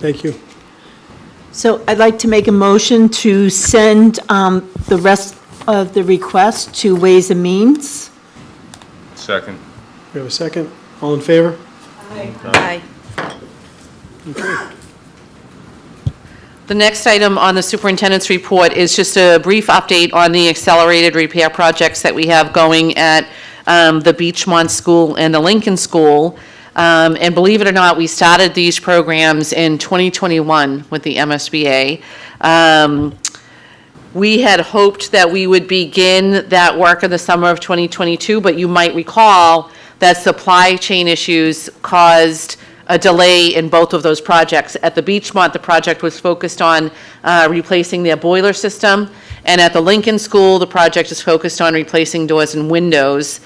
Thank you. So I'd like to make a motion to send the rest of the request to Ways and Means. Second. We have a second. All in favor? Aye. The next item on the superintendent's report is just a brief update on the accelerated repair projects that we have going at the Beachmont School and the Lincoln School. And believe it or not, we started these programs in 2021 with the MSBA. We had hoped that we would begin that work in the summer of 2022, but you might recall that supply chain issues caused a delay in both of those projects. At the Beachmont, the project was focused on replacing their boiler system, and at the Lincoln School, the project is focused on replacing doors and windows,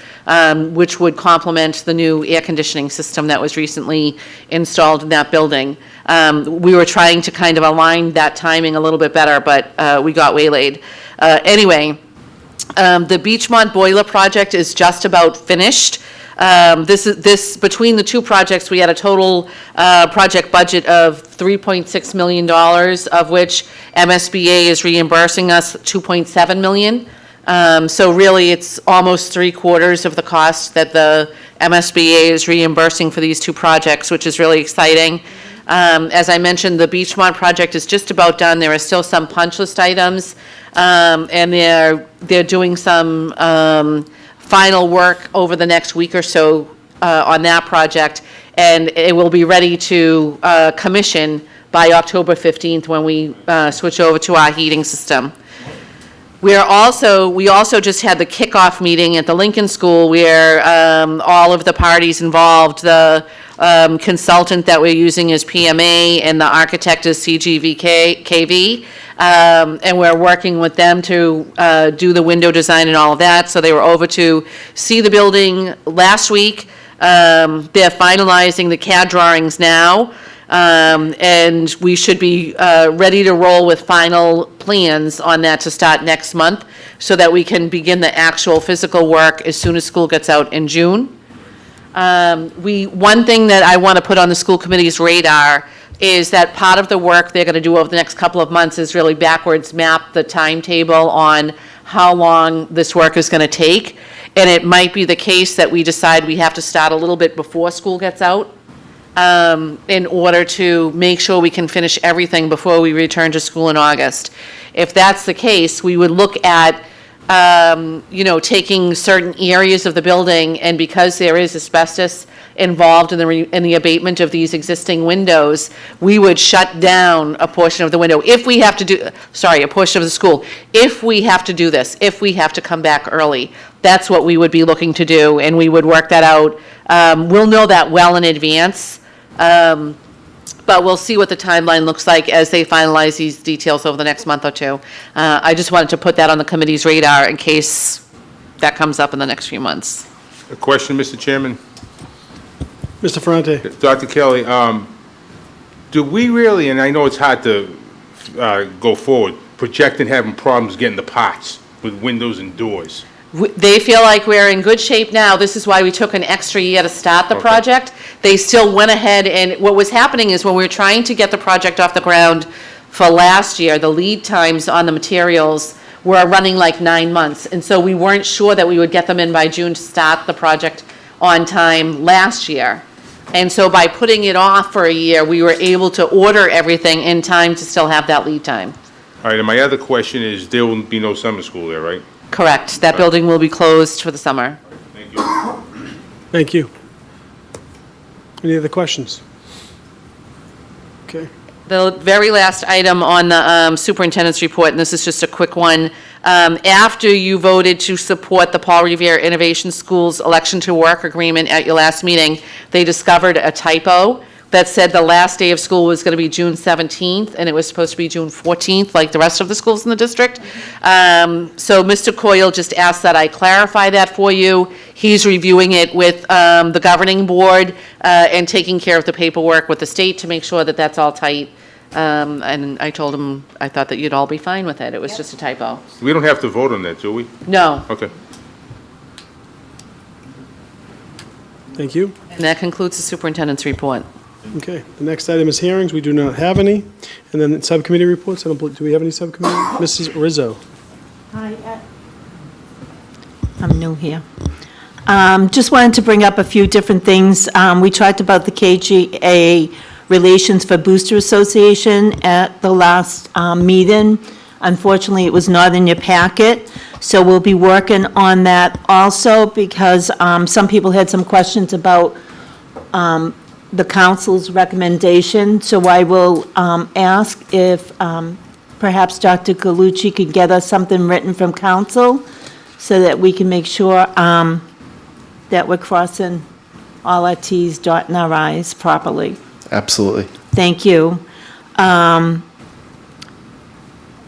which would complement the new air conditioning system that was recently installed in that building. We were trying to kind of align that timing a little bit better, but we got waylaid. Anyway, the Beachmont boiler project is just about finished. Between the two projects, we had a total project budget of $3.6 million, of which MSBA is reimbursing us $2.7 million. So really, it's almost 3/4 of the cost that the MSBA is reimbursing for these two projects, which is really exciting. As I mentioned, the Beachmont project is just about done. There are still some punch list items, and they're doing some final work over the next week or so on that project, and it will be ready to commission by October 15th when we switch over to our heating system. We also just had the kickoff meeting at the Lincoln School where all of the parties involved, the consultant that we're using is PMA and the architect is CGVKV. And we're working with them to do the window design and all of that. So they were over to see the building last week. They're finalizing the CAD drawings now. And we should be ready to roll with final plans on that to start next month so that we can begin the actual physical work as soon as school gets out in June. One thing that I want to put on the school committee's radar is that part of the work they're going to do over the next couple of months is really backwards map the timetable on how long this work is going to take. And it might be the case that we decide we have to start a little bit before school gets out in order to make sure we can finish everything before we return to school in August. If that's the case, we would look at taking certain areas of the building, and because there is asbestos involved in the abatement of these existing windows, we would shut down a portion of the window if we have to a portion of the school. If we have to do this, if we have to come back early, that's what we would be looking to do, and we would work that out. We'll know that well in advance. But we'll see what the timeline looks like as they finalize these details over the next month or two. I just wanted to put that on the committee's radar in case that comes up in the next few months. A question, Mr. Chairman? Mr. Ferrante? Dr. Kelly, do we really, and I know it's hard to go forward, projecting having problems getting the parts with windows and doors? They feel like we're in good shape now. This is why we took an extra year to start the project. They still went ahead, and what was happening is when we were trying to get the project off the ground for last year, the lead times on the materials were running like 9 months. And so we weren't sure that we would get them in by June to start the project on time last year. And so by putting it off for a year, we were able to order everything in time to still have that lead time. All right, and my other question is, there will be no summer school there, right? Correct. That building will be closed for the summer. Thank you. Thank you. Any other questions? Okay. The very last item on the superintendent's report, and this is just a quick one. After you voted to support the Paul Revere Innovation School's election to work agreement at your last meeting, they discovered a typo that said the last day of school was going to be June 17th, and it was supposed to be June 14th, like the rest of the schools in the district. So Mr. Coyle just asked that I clarify that for you. He's reviewing it with the governing board and taking care of the paperwork with the state to make sure that that's all tight. And I told him I thought that you'd all be fine with it. It was just a typo. We don't have to vote on that, do we? No. Okay. Thank you. And that concludes the superintendent's report. Okay, the next item is hearings. We do not have any. And then subcommittee reports. Do we have any subcommittee? Mrs. Rizzo. Hi, I'm new here. Just wanted to bring up a few different things. We talked about the KGA Relations for Booster Association at the last meeting. Unfortunately, it was not in your packet, so we'll be working on that also because some people had some questions about the council's recommendation. So I will ask if perhaps Dr. Galucci could get us something written from council so that we can make sure that we're crossing all our Ts, dotting our Is properly. Absolutely. Thank you. And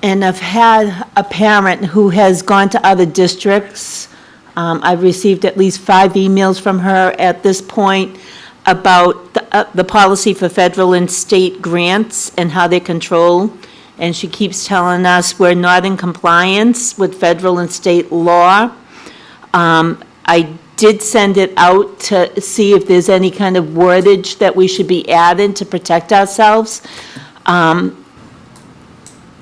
I've had a parent who has gone to other districts. I've received at least 5 emails from her at this point about the policy for federal and state grants and how they're controlled. And she keeps telling us we're not in compliance with federal and state law. I did send it out to see if there's any kind of wordage that we should be adding to protect ourselves.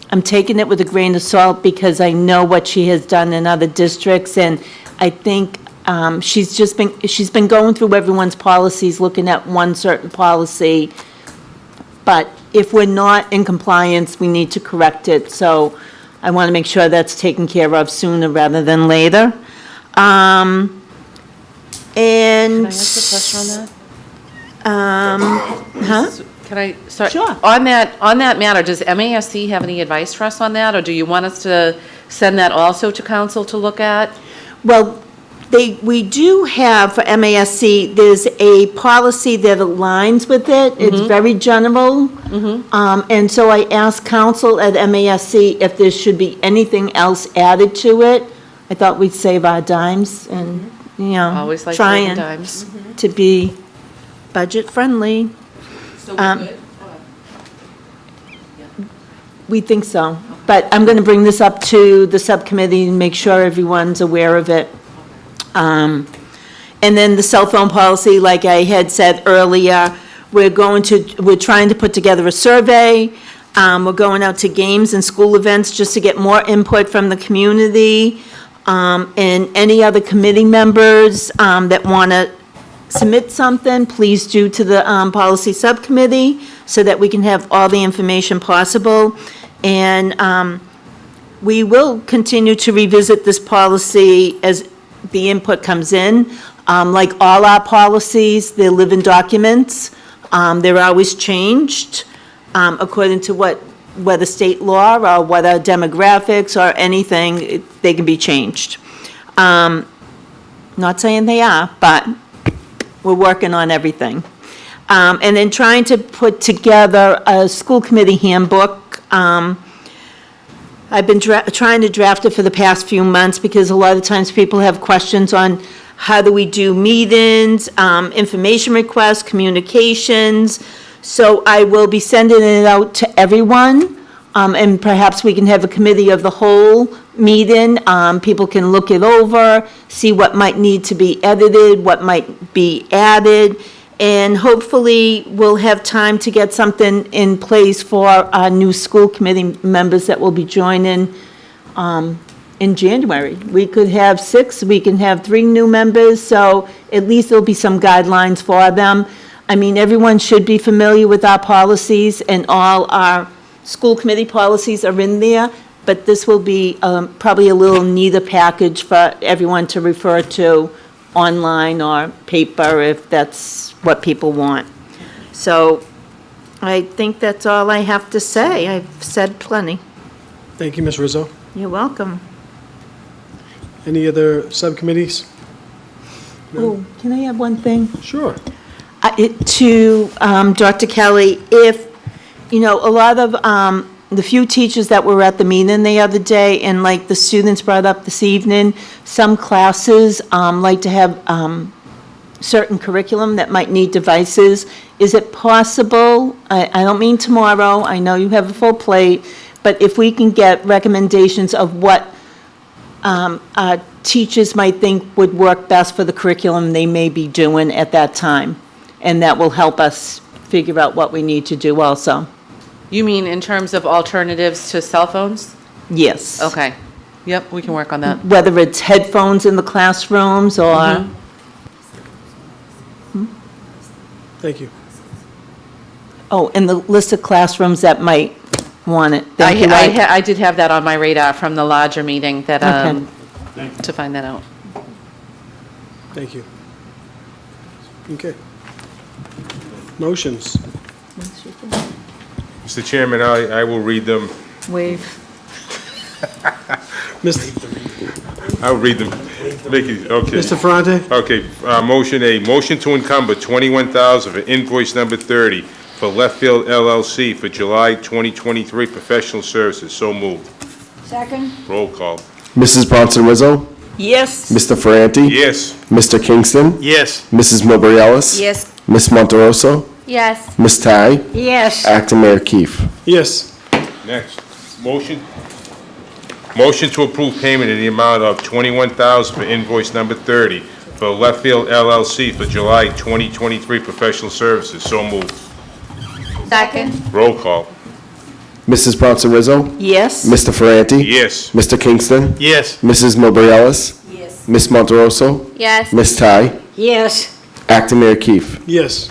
I'm taking it with a grain of salt because I know what she has done in other districts, and I think she's been going through everyone's policies, looking at one certain policy, but if we're not in compliance, we need to correct it. So I want to make sure that's taken care of sooner rather than later. And Can I ask a question on that? Can I, sorry. Sure. On that matter, does MASC have any advice for us on that, or do you want us to send that also to council to look at? Well, we do have, for MASC, there's a policy that aligns with it. It's very general. And so I asked council at MASC if there should be anything else added to it. I thought we'd save our dimes and, Always like saving trying dimes. to be budget-friendly. So we're good? We think so. But I'm going to bring this up to the subcommittee and make sure everyone's aware of it. And then the cell phone policy, like I had said earlier, we're trying to put together a survey. We're going out to games and school events just to get more input from the community. And any other committee members that want to submit something, please do to the policy subcommittee so that we can have all the information possible. And we will continue to revisit this policy as the input comes in. Like all our policies, they're living documents. They're always changed according to whether state law or whether demographics or anything, they can be changed. Not saying they are, but we're working on everything. And then trying to put together a school committee handbook. I've been trying to draft it for the past few months because a lot of times people have questions on how do we do meetings, information requests, communications. So I will be sending it out to everyone, and perhaps we can have a committee of the whole meeting. People can look it over, see what might need to be edited, what might be added, and hopefully we'll have time to get something in place for our new school committee members that will be joining in January. We could have 6, we can have 3 new members, so at least there'll be some guidelines for them. I mean, everyone should be familiar with our policies, and all our school committee policies are in there, but this will be probably a little neater package for everyone to refer to online or paper if that's what people want. So I think that's all I have to say. I've said plenty. Thank you, Ms. Rizzo. You're welcome. Any other subcommittees? Oh, can I add one thing? Sure. To Dr. Kelly, if, you know, a lot of the few teachers that were at the meeting the other day, and like the students brought up this evening, some classes like to have certain curriculum that might need devices. Is it possible, I don't mean tomorrow, I know you have a full plate, but if we can get recommendations of what teachers might think would work best for the curriculum they may be doing at that time, and that will help us figure out what we need to do also. You mean in terms of alternatives to cell phones? Yes. Okay. Yep, we can work on that. Whether it's headphones in the classrooms or... Thank you. Oh, and the list of classrooms that might want it. Thank you. I did have that on my radar from the larger meeting that, Okay. to find that out. Thank you. Okay. Motions. Mr. Chairman, I will read them. Wave. I'll read them. Make it, okay. Mr. Ferrante? Okay, motion A, motion to encumber $21,000 for invoice number 30 for Left Field LLC for July 2023 professional services. So moved. Second? Roll call. Mrs. Bronson Rizzo, Yes. Mr. Ferranti. Yes. Mr. Kingston, Yes. Mrs. Milbury Ellis. Yes. Ms. Monterosso, Yes. Ms. Ty, Yes. Acting Mayor Keefe. Yes. Next, motion to approve payment in the amount of $21,000 for invoice number 30 for Left Field LLC for July 2023 professional services. So moved. Second. Roll call. Mrs. Bronson Rizzo, Yes. Mr. Ferranti. Yes. Mr. Kingston, Yes. Mrs. Milbury Ellis. Yes. Ms. Monterosso, Yes. Ms. Ty, Yes. Acting Mayor Keefe. Yes.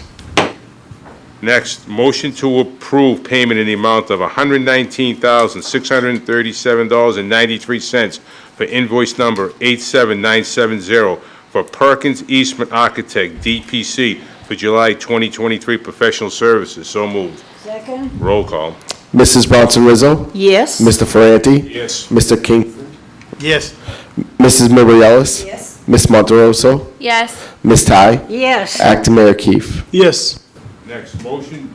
Next, motion to approve payment in the amount of $119,637.93 for invoice number 87970 for Perkins Eastman Architect, DPC, for July 2023 professional services. So moved. Second? Roll call. Mrs. Bronson Rizzo, Yes. Mr. Ferranti. Yes. Mr. King, Yes. Mrs. Milbury Ellis. Yes. Ms. Monterosso, Yes. Ms. Ty, Yes. Acting Mayor Keefe. Yes. Next, motion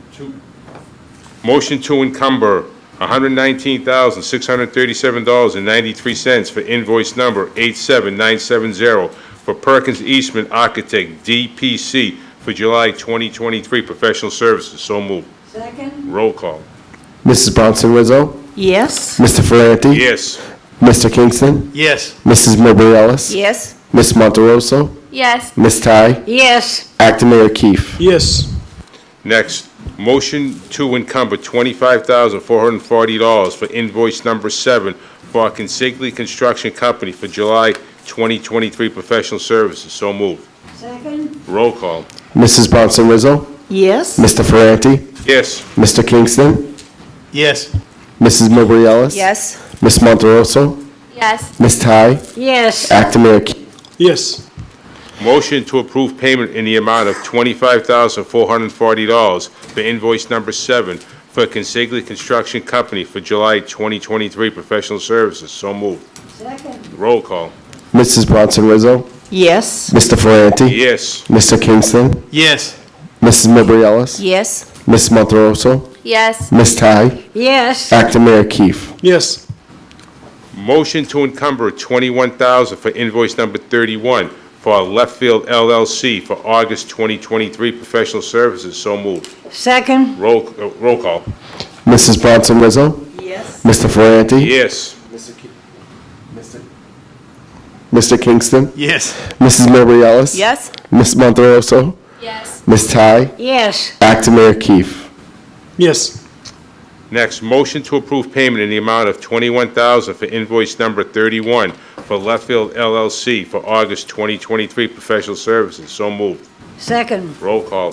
to encumber $119,637.93 for invoice number 87970 for Perkins Eastman Architect, DPC, for July 2023 professional services. So moved. Second? Roll call. Mrs. Bronson Rizzo, Yes. Mr. Ferranti. Yes. Mr. Kingston, Yes. Mrs. Milbury Ellis. Yes. Ms. Monterosso, Yes. Ms. Ty, Yes. Acting Mayor Keefe. Yes. Next, motion to encumber $25,440 for invoice number 7 for Consigli Construction Company for July 2023 professional services. So moved. Second? Roll call. Mrs. Bronson Rizzo, Yes. Mr. Ferranti, Yes. Mr. Kingston, Yes. Mrs. Milbury Ellis. Yes. Ms. Monterosso, Yes. Ms. Ty, Yes. Acting Mayor Keefe. Yes. Motion to approve payment in the amount of $25,440 for invoice number 7 for Consigli Construction Company for July 2023 professional services. So moved. Second? Roll call. Mrs. Bronson Rizzo, Yes. Mr. Ferranti. Yes. Mr. Kingston, Yes. Mrs. Milbury Ellis. Yes. Ms. Monterosso, Yes. Ms. Ty, Yes. Acting Mayor Keefe. Yes. Motion to encumber $21,000 for invoice number 31 for Left Field LLC for August 2023 professional services. So moved. Second? Roll call. Mrs. Bronson Rizzo, Yes. Mr. Ferranti. Yes. Mr. Kingston, Yes. Mrs. Milbury Ellis. Yes. Ms. Monterosso, Yes. Ms. Ty, Yes. Acting Mayor Keefe. Yes. Next, motion to approve payment in the amount of $21,000 for invoice number 31 for Leftfield LLC for August 2023 professional services. So moved. Second. Roll call.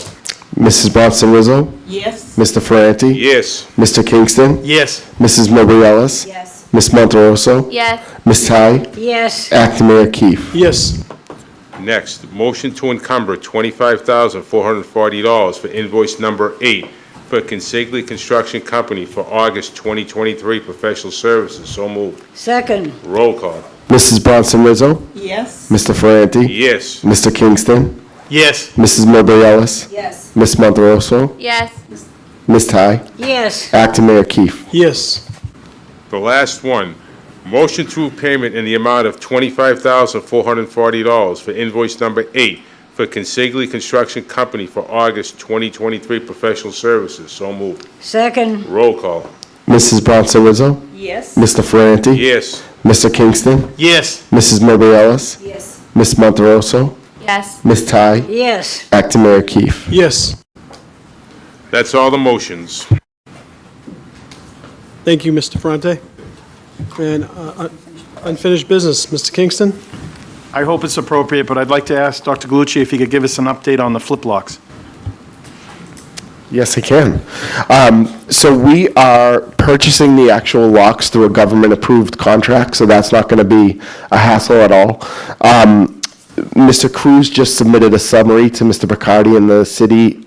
Mrs. Bronson Rizzo, Yes. Mr. Ferranti, Yes. Mr. Kingston, Yes. Mrs. Milbury Ellis, Yes. Ms. Monteroso, Yes. Ms. Ty, Yes. Acting Mayor Keefe. Yes. Next, motion to encumber $25,440 for invoice number 8 for Consigli Construction Company for August 2023 professional services. So moved. Second. Roll call. Mrs. Bronson Rizzo, Yes. Mr. Ferranti, Yes. Mr. Kingston, Yes. Mrs. Milbury Ellis, Yes. Ms. Monteroso, Yes. Ms. Ty, Yes. Acting Mayor Keefe. Yes. The last one, motion to approve payment in the amount of $25,440 for invoice number 8 for Consigli Construction Company for August 2023 professional services. So moved. Second. Roll call. Mrs. Bronson Rizzo, Yes. Mr. Ferranti, Yes. Mr. Kingston, Yes. Mrs. Milbury Ellis, Yes. Ms. Monteroso, Yes. Ms. Ty, Yes. Acting Mayor Keefe. Yes. That's all the motions. Thank you, Mr. Ferrante. And unfinished business, Mr. Kingston? I hope it's appropriate, but I'd like to ask Dr. Galucci if he could give us an update on the flip locks. Yes, I can. So we are purchasing the actual locks through a government-approved contract, so that's not going to be a hassle at all. Mr. Cruz just submitted a summary to Mr. Bacardi in the city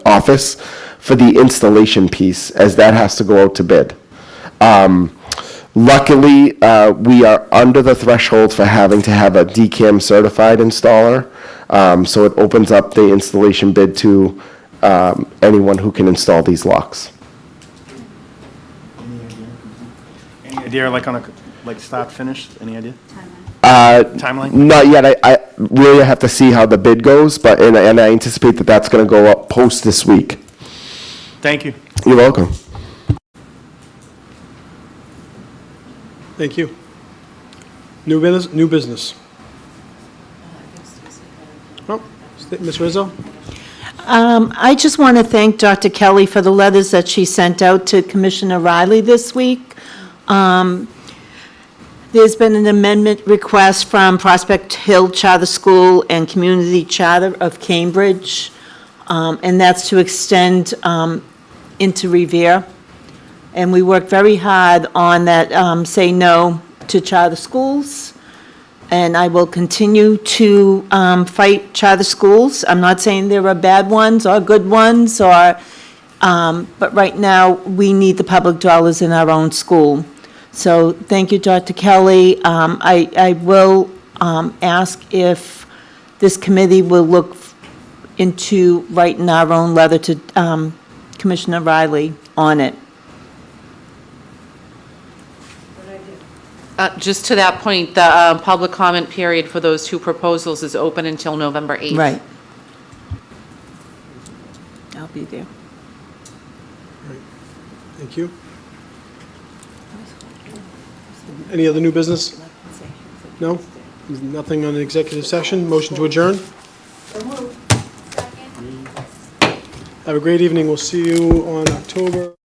office for the installation piece, as that has to go out to bid. Luckily, we are under the threshold for having to have a DCAM certified installer, so it opens up the installation bid to anyone who can install these locks. Any idea, like on a, like start, finish, any idea? Timeline? Not yet. I really have to see how the bid goes, but, and I anticipate that that's going to go up post this week. Thank you. You're welcome. Thank you. New business? New business. Oh, Ms. Rizzo? I just want to thank Dr. Kelly for the letters that she sent out to Commissioner Riley this week. There's been an amendment request from Prospect Hill Charter School and Community Charter of Cambridge, and that's to extend into Revere. And we worked very hard on that, say no to charter schools. And I will continue to fight charter schools. I'm not saying there are bad ones or good ones, or, but right now, we need the public dollars in our own school. So thank you, Dr. Kelly. I will ask if this committee will look into writing our own letter to Commissioner Riley on it. Just to that point, the public comment period for those two proposals is open until November 8th. Right. I'll be there. Thank you. Any other new business? No? Nothing on the executive session? Motion to adjourn? Have a great evening. We'll see you on October...